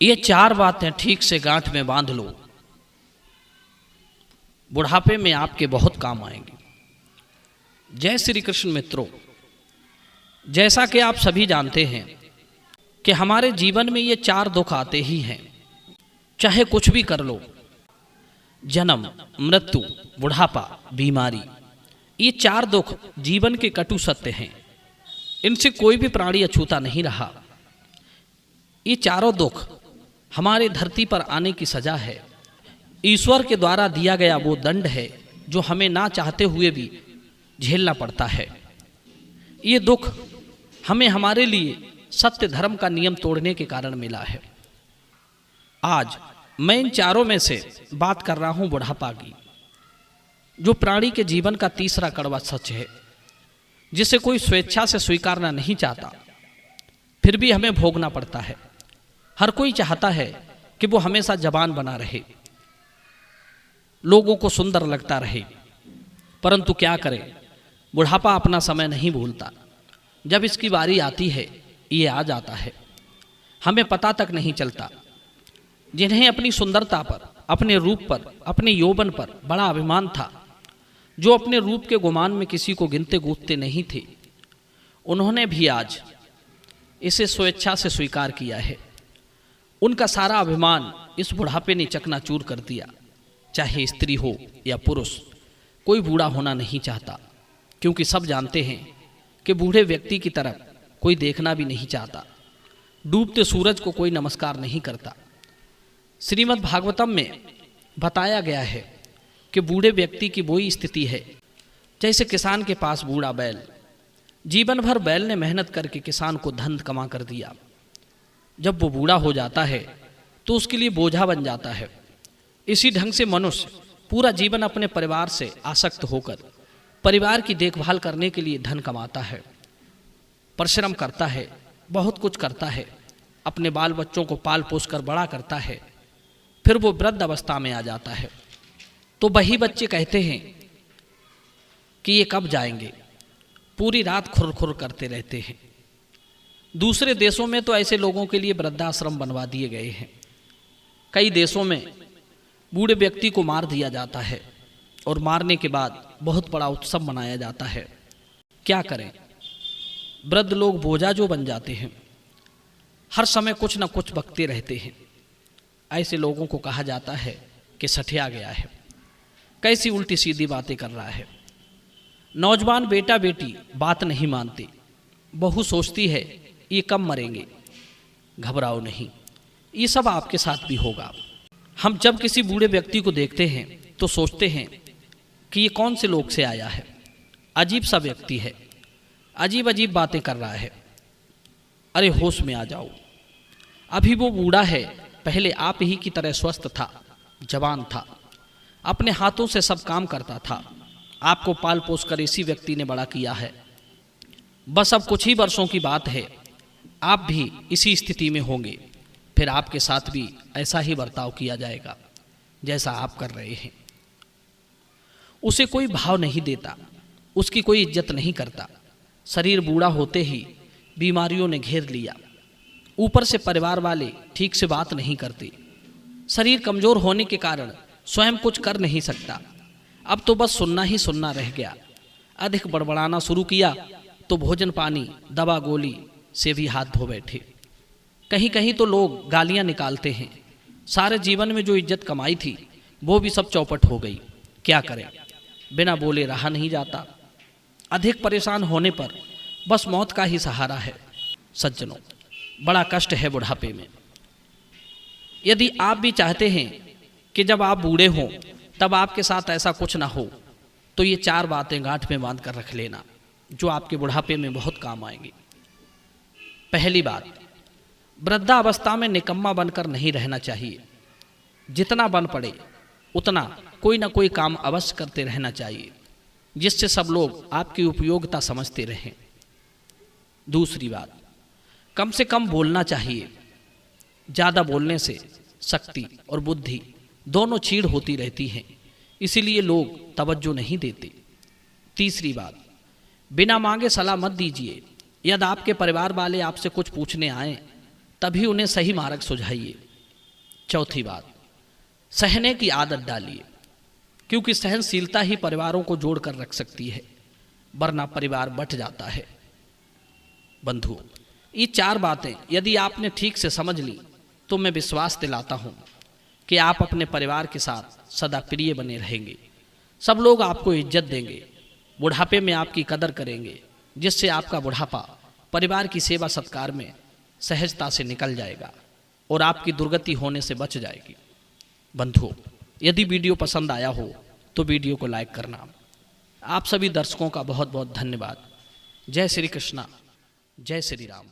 ये 4 बातें ठीक से गांठ में बांध लो, बुढ़ापे में आपके बहुत काम आएंगी। जय श्री कृष्ण मित्रों, जैसा कि आप सभी जानते हैं कि हमारे जीवन में ये 4 दुख आते ही हैं, चाहे कुछ भी कर लो। जन्म, मृत्यु, बुढ़ापा, बीमारी, ये 4 दुख जीवन के कटु सत्य हैं। इनसे कोई भी प्राणी अछूता नहीं रहा। ये चारों दुख हमारे धरती पर आने की सजा है, ईश्वर के द्वारा दिया गया वो दंड है जो हमें ना चाहते हुए भी झेलना पड़ता है। ये दुख हमें हमारे लिए सत्य धर्म का नियम तोड़ने के कारण मिला है। आज मैं इन चारों में से बात कर रहा हूं बुढ़ापा की, जो प्राणी के जीवन का तीसरा कड़वा सच है, जिसे कोई स्वेच्छा से स्वीकारना नहीं चाहता, फिर भी हमें भोगना पड़ता है। हर कोई चाहता है कि वो हमेशा जवान बना रहे, लोगों को सुंदर लगता रहे, परंतु क्या करें, बुढ़ापा अपना समय नहीं भूलता। जब इसकी बारी आती है, ये आ जाता है, हमें पता तक नहीं चलता। जिन्हें अपनी सुंदरता पर, अपने रूप पर, अपने यौवन पर बड़ा अभिमान था, जो अपने रूप के गुमान में किसी को गिनते गूंथते नहीं थे, उन्होंने भी आज इसे स्वेच्छा से स्वीकार किया है। उनका सारा अभिमान इस बुढ़ापे ने चकनाचूर कर दिया। चाहे स्त्री हो या पुरुष, कोई बूढ़ा होना नहीं चाहता, क्योंकि सब जानते हैं कि बूढ़े व्यक्ति की तरफ कोई देखना भी नहीं चाहता। डूबते सूरज को कोई नमस्कार नहीं करता। श्रीमद् भागवतम में बताया गया है कि बूढ़े व्यक्ति की वही स्थिति है जैसे किसान के पास बूढ़ा बैल। जीवन भर बैल ने मेहनत करके किसान को धन कमा कर दिया। जब वो बूढ़ा हो जाता है तो उसके लिए बोझा बन जाता है। इसी ढंग से मनुष्य पूरा जीवन अपने परिवार से आसक्त होकर परिवार की देखभाल करने के लिए धन कमाता है, परिश्रम करता है, बहुत कुछ करता है, अपने बाल बच्चों को पाल पोस कर बड़ा करता है। फिर वो वृद्ध अवस्था में आ जाता है तो वही बच्चे कहते हैं कि ये कब जाएंगे, पूरी रात खुर खुर करते रहते हैं। दूसरे देशों में तो ऐसे लोगों के लिए वृद्धाश्रम बनवा दिए गए हैं। कई देशों में बूढ़े व्यक्ति को मार दिया जाता है और मारने के बाद बहुत बड़ा उत्सव मनाया जाता है। क्या करें, वृद्ध लोग बोझा जो बन जाते हैं, हर समय कुछ न कुछ बकते रहते हैं। ऐसे लोगों को कहा जाता है कि सठिया गया है, कैसी उल्टी सीधी बातें कर रहा है। नौजवान बेटा बेटी बात नहीं मानते। बहू सोचती है ये कब मरेंगे। घबराओ नहीं, ये सब आपके साथ भी होगा। हम जब किसी बूढ़े व्यक्ति को देखते हैं तो सोचते हैं कि ये कौन से लोग से आया है, अजीब सा व्यक्ति है, अजीब अजीब बातें कर रहा है। अरे होश में आ जाओ, अभी वो बूढ़ा है, पहले आप ही की तरह स्वस्थ था, जवान था, अपने हाथों से सब काम करता था। आपको पाल पोस कर इसी व्यक्ति ने बड़ा किया है। बस अब कुछ ही वर्षों की बात है, आप भी इसी स्थिति में होंगे। फिर आपके साथ भी ऐसा ही बर्ताव किया जाएगा जैसा आप कर रहे हैं। उसे कोई भाव नहीं देता, उसकी कोई इज्जत नहीं करता। शरीर बूढ़ा होते ही बीमारियों ने घेर लिया, ऊपर से परिवार वाले ठीक से बात नहीं करते। शरीर कमजोर होने के कारण स्वयं कुछ कर नहीं सकता। अब तो बस सुनना ही सुनना रह गया। अधिक बड़बड़ाना शुरू किया तो भोजन पानी, दवा गोली से भी हाथ धो बैठे। कहीं कहीं तो लोग गालियां निकालते हैं। सारे जीवन में जो इज्जत कमाई थी वो भी सब चौपट हो गई। क्या करें, बिना बोले रहा नहीं जाता। अधिक परेशान होने पर बस मौत का ही सहारा है। सज्जनों, बड़ा कष्ट है बुढ़ापे में। यदि आप भी चाहते हैं कि जब आप बूढ़े हों तब आपके साथ ऐसा कुछ ना हो, तो ये 4 बातें गांठ में बांध कर रख लेना, जो आपके बुढ़ापे में बहुत काम आएंगी। पहली बात, वृद्धावस्था में निकम्मा बनकर नहीं रहना चाहिए। जितना बन पड़े उतना कोई ना कोई काम अवश्य करते रहना चाहिए, जिससे सब लोग आपकी उपयोगिता समझते रहें। दूसरी बात, कम से कम बोलना चाहिए। ज़्यादा बोलने से शक्ति और बुद्धि दोनों छीड़ होती रहती हैं, इसीलिए लोग तवज्जो नहीं देते। तीसरी बात, बिना मांगे सलाह मत दीजिए। यदि आपके परिवार वाले आपसे कुछ पूछने आए तभी उन्हें सही मार्ग सुझाइए, चौथी बात, सहने की आदत डालिए, क्योंकि सहनशीलता ही परिवारों को जोड़ कर रख सकती है, वरना परिवार बंट जाता है। बंधुओं, ये 4 बातें यदि आपने ठीक से समझ ली तो मैं विश्वास दिलाता हूँ कि आप अपने परिवार के साथ सदा प्रिय बने रहेंगे। सब लोग आपको इज्जत देंगे, बुढ़ापे में आपकी कदर करेंगे, जिससे आपका बुढ़ापा परिवार की सेवा सत्कार में सहजता से निकल जाएगा और आपकी दुर्गति होने से बच जाएगी। बंधुओं, यदि वीडियो पसंद आया हो तो वीडियो को लाइक करना। आप सभी दर्शकों का बहुत बहुत धन्यवाद। जय श्री कृष्णा, जय श्री राम।